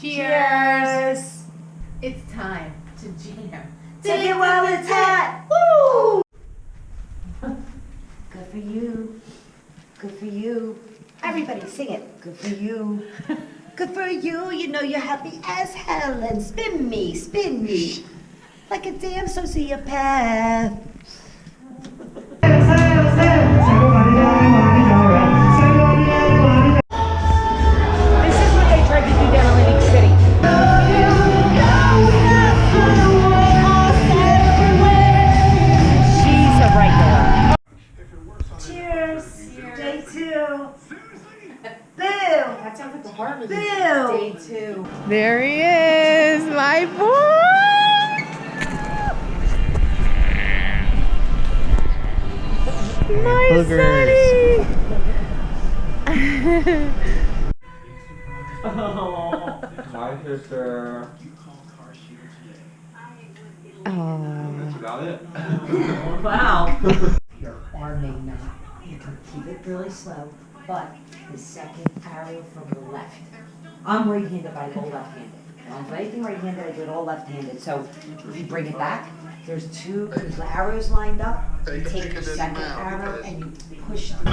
Cheers! It's time to jam. Take it while it's hot. Woo! Good for you. Good for you. Everybody sing it. Good for you. Good for you. You know you're happy as hell. And spin me like a damn sociopath. This is what they tried to do down in Atlantic City. She's a regular. Cheers. Day 2. Boo. That sounds like the Harvard. Boo. Day 2. There he is, my boy! My sonny! My sister. Oh. You got it? Wow. Your arm may not. You can keep it really slow, but the second arrow from the left. I'm right-handed, but I go left-handed. I don't do anything right-handed, I do it all left-handed. So if you bring it back, there's the arrows lined up. You take your second arrow and you push the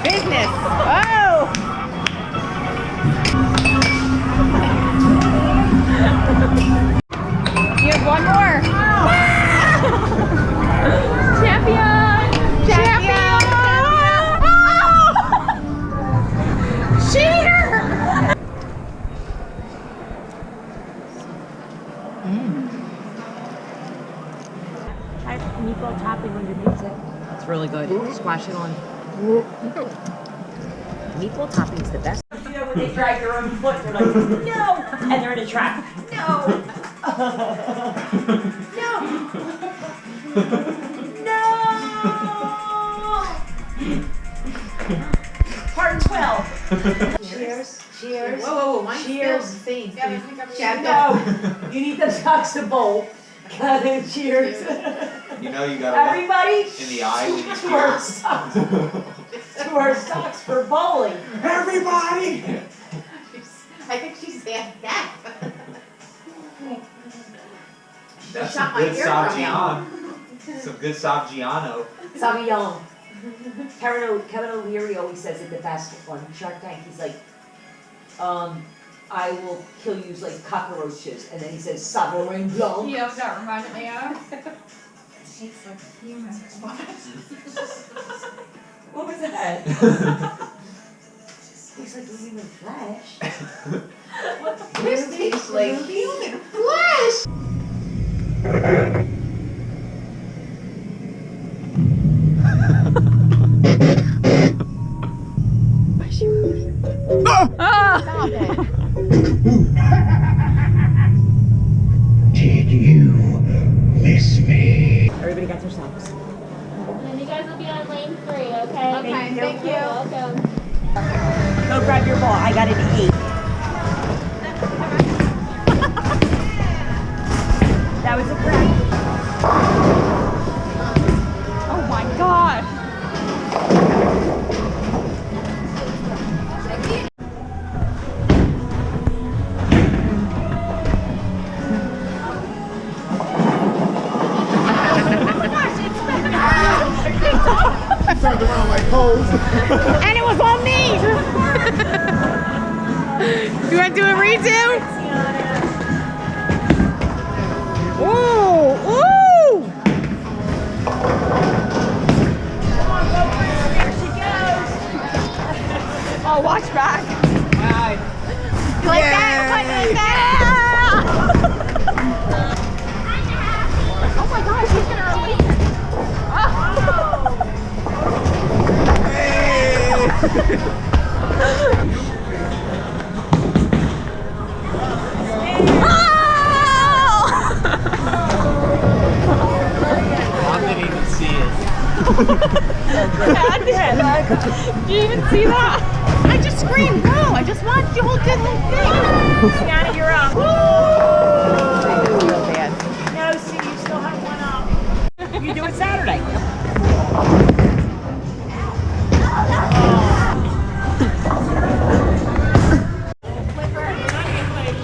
Business! Oh! You have one more. Champion! Champion! Cheater! meatball topping underneath it. It's really good. Squash it on. Meatball topping is the best. You know when they drag their own foot, they're like, no! And they're in a trap. No! No! No! Part 12. Cheers. Cheers. Whoa, whoa, whoa. Mine Cheers. spills things. No! You need the socks to bowl. Cheers. You know you gotta look Everybody, in the eye when you to our cheer. socks. To our socks for bowling. Everybody! I think she's saying that. That's Shot some my good eardrum Sabgiano. Some good Sabgiano. Savion. Kevin O'Leary always says it the best on Shark Tank. He's like, I will kill you like cockroaches. And then he says, Sauvignon Blanc. You know what that reminded me of? It's like human flesh. What was that? Tastes like human flesh. This tastes like human flesh. Did you miss me? Everybody got their socks. And you guys will be on lane 3, okay? Okay, thank you. You're welcome. Go grab your ball. I got an 8. That was a grab. Oh my gosh! Turned around like hoes. And it was on me! You want to do a redo? Ooh! Ooh! There she goes. Oh, watch back. Like that, like that. Oh my gosh, she's gonna release it. I didn't even see it. Did you even see that? I just screamed, no, I just want you whole good thing. Sienna, you're up. Real bad. No, see, you still have one up. You do it Saturday.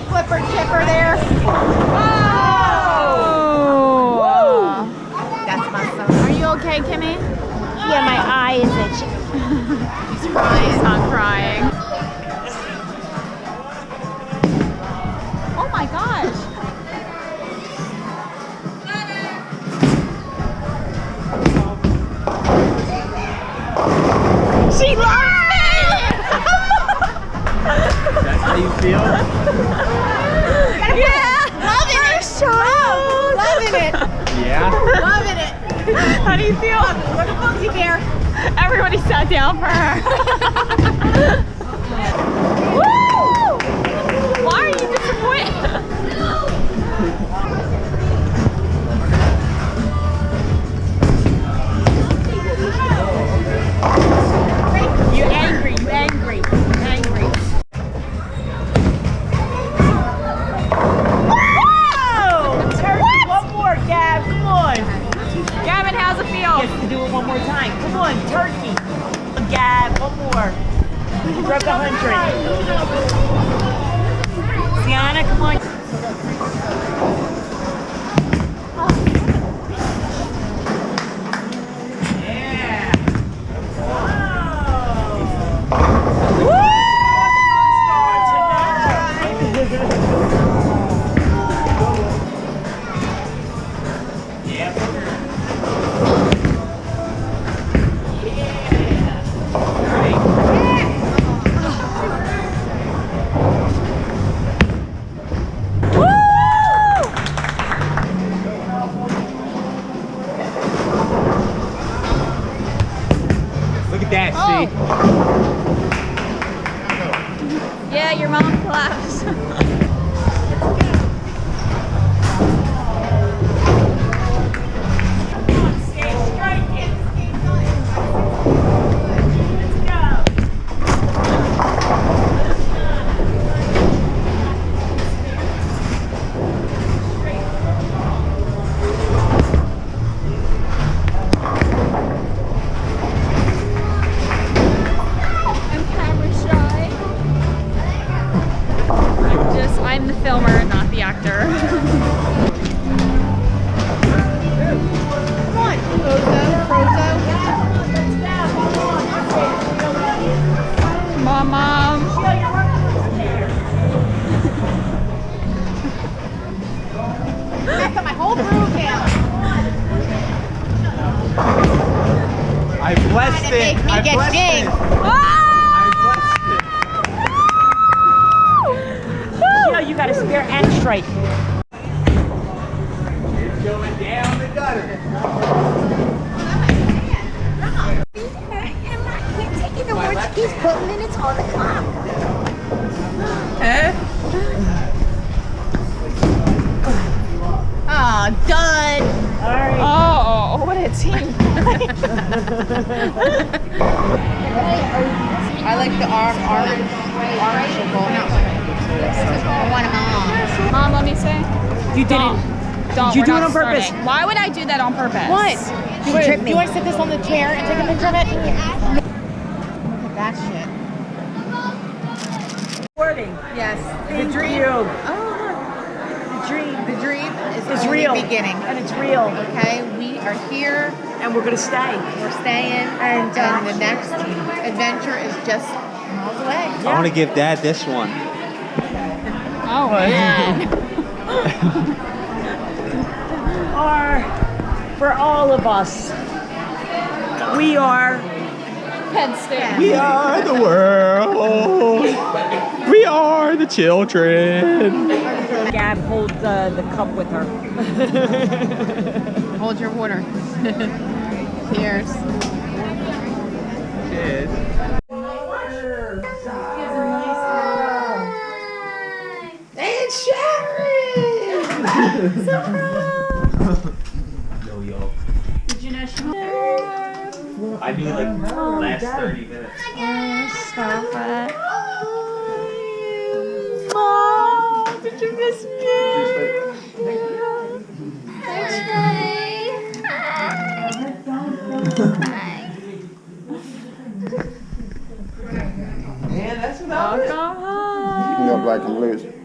Flipper chipper there. Oh! That's my son. Are you okay, Kimmy? Yeah, my eye is itchy. He's crying. He's not crying. Oh my gosh. She loves That's how you feel? Loving it. Child. Loving it. Yeah. Loving it. How do you feel? Look at Funky Bear. Everybody sat down for her. Woo! Why are you disappointed? You angry, you angry, you angry. Whoa! Turkey, one more, Gab, come on. Gavin, how's it feel? Gets to do it one more time. Come on, turkey. Gab, one more. Grab the 100. Sienna, come on. Yeah. Look at that, Oh. see? Yeah, your mom collapsed. I'm camera shy. I'm the filmer, not the actor. Come on. Prozo. Come on, Mom. I got my whole broom down. I blessed Trying to make it. me I get blessed ding. it. Oh! I blessed it. You know, you got a spare and straight. It's going down the gutter. He's putting minutes on the clock. Aw, done. Oh, what a team. I like the orange circle. I want them all. Mom, let me say. You didn't. Don't. Did you we're do not it on purpose? starting. Why would I do that on purpose? What? tripped me. You want to sit this on the chair and take a picture of it? Look at that shit. Wording. Yes. Thank The dream. you. Oh, The dream. look. The dream is It's only real. beginning. And it's real. Okay, we are here. And we're gonna stay. We're staying, and the next adventure is just miles away. I want to give Dad this one. Oh, man. For all of us, we are. Penn State. We are the world. We are the children. Gab, hold the cup with her. Hold your water. Cheers. Cheers. And Sharon! Yo, yo. I knew like last 30 minutes. Stop it. Did you miss me? Man, that's what I Welcome home. You know, black and blues.